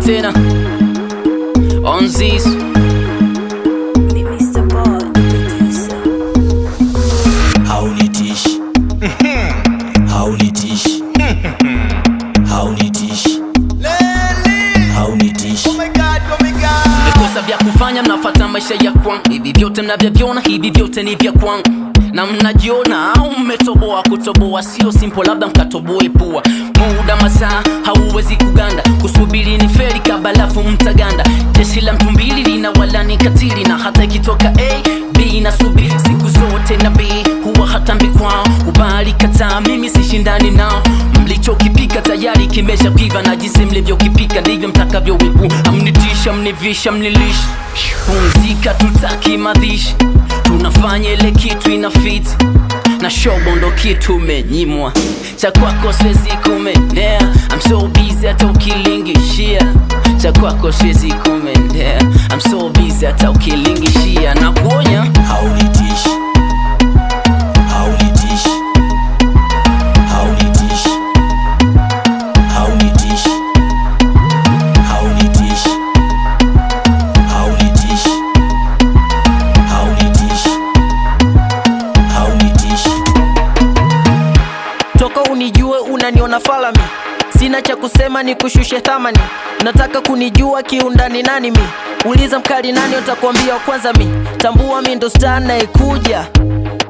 tena on this Mr. Boy, the producer. Haunitishi Haunitishi Haunitishi Haunitishi. Oh my God, oh my God. Mmekosa vya kufanya, mnafuata maisha ya kwangu. Hivi vyote mnavyoviona, hivi vyote ni vya kwangu. Na mnajiona au mmetoboa. Kutoboa sio simple, labda mkatoboe pua. Muda masaa hauwezi kuganda, kusubiri ni feri kabalafu mtaganda. Jeshi la mtu mbili lina wala ni katili, na hata ikitoka A, B na subiri siku zote na B huwa hatambi kwao. Kubali kataa, mimi sishindani nao. Mlichokipika tayari kimesha kuiva, na jinsi mlivyokipika ndivyo mtakavyo wibu. Amnitisha, mnivisha, mnilisha. Pumzika, tutaki madhishi. Tunafanya ile kitu ina fit, na shobo ndo kitu menyimwa. Cha kwako siwezi kumendea, I'm so busy hata ukilingishia. Cha kwako siwezi kumendea, I'm so busy hata ukilingishia. Na kuonya Haunitishi Haunitishi Haunitishi Haunitishi Haunitishi Haunitishi Haunitishi Haunitishi. Toka unijue unaniona falami, sina cha kusema ni kushushe thamani. Nataka kunijua kiundani nani mi, uliza mkali nani utakwambia kwanza mi. Tambua mi ndo star naekuja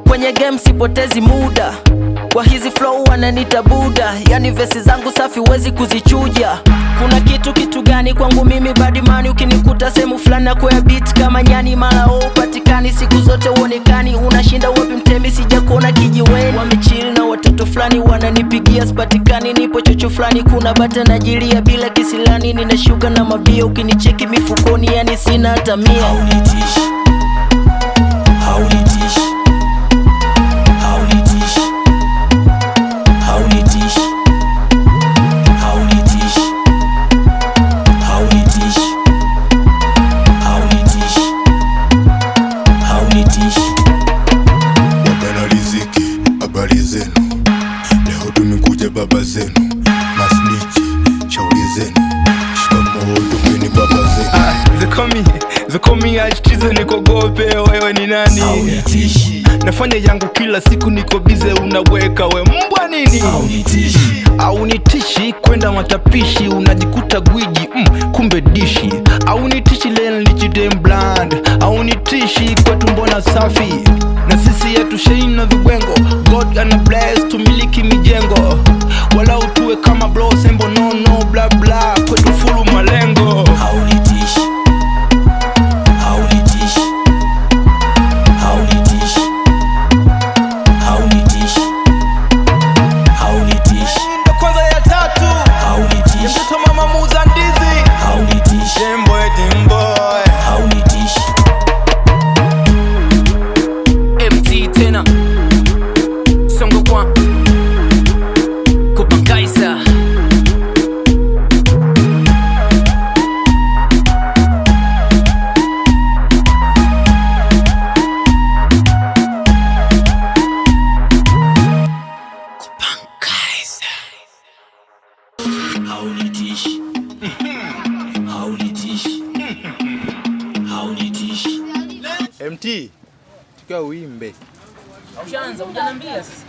kwenye game, sipotezi muda. Kwa hizi flow wananita Buda, yani vesi zangu safi wezi kuzichuja. Kuna kitu gani kwangu mimi badimani? Ukinikuta sehemu fulani na kwa beat kama nyani, mara upatikani siku zote uonekani. Unashinda wapi mtemi, sijakuona kijiweni. Wamechill na watoto fulani wananipigia sipatikani, nipo chocho fulani kuna bata najilia bila kisilani. Ninashuka na mabia ukinicheki mifukoni, yani sina hata mia. Haunitishi Haunitishi Haunitishi Haunitishi Haunitishi Haunitishi Haunitishi Haunitishi. Wadana riziki, habari zenu. Leo tumekuja baba zenu, masnichi, shauri zenu. Shikamoo ndugueni baba zenu. Zikomi achizo nikogope, wewe ni nani? Haunitishi Nafanya yangu kila siku, niko bize, unaweka we mbwa nini? Haunitishi Haunitishi kwenda matapishi, unajikuta gwiji kumbe dishi. Haunitishi leo nichidem bland, haunitishi kwetu mbona safi. Na sisi yetu shein na vibwengo, God ana bless tumiliki mijengo. Wala utuwe kama bro sembo no bla bla, kwetu fulu malengo. Haunitishi Haunitishi Haunitishi Haunitishi Haunitishi Ndo kwanza ya tatu Haunitishi mtoto mama muuza ndizi. Haunitishi Demboy Haunitishi MT tena songo kwa kupangaisa. Haunitishi Haunitishi Haunitishi. MT tukiwa uimbe. Ushaanza, hujaniambia sasa.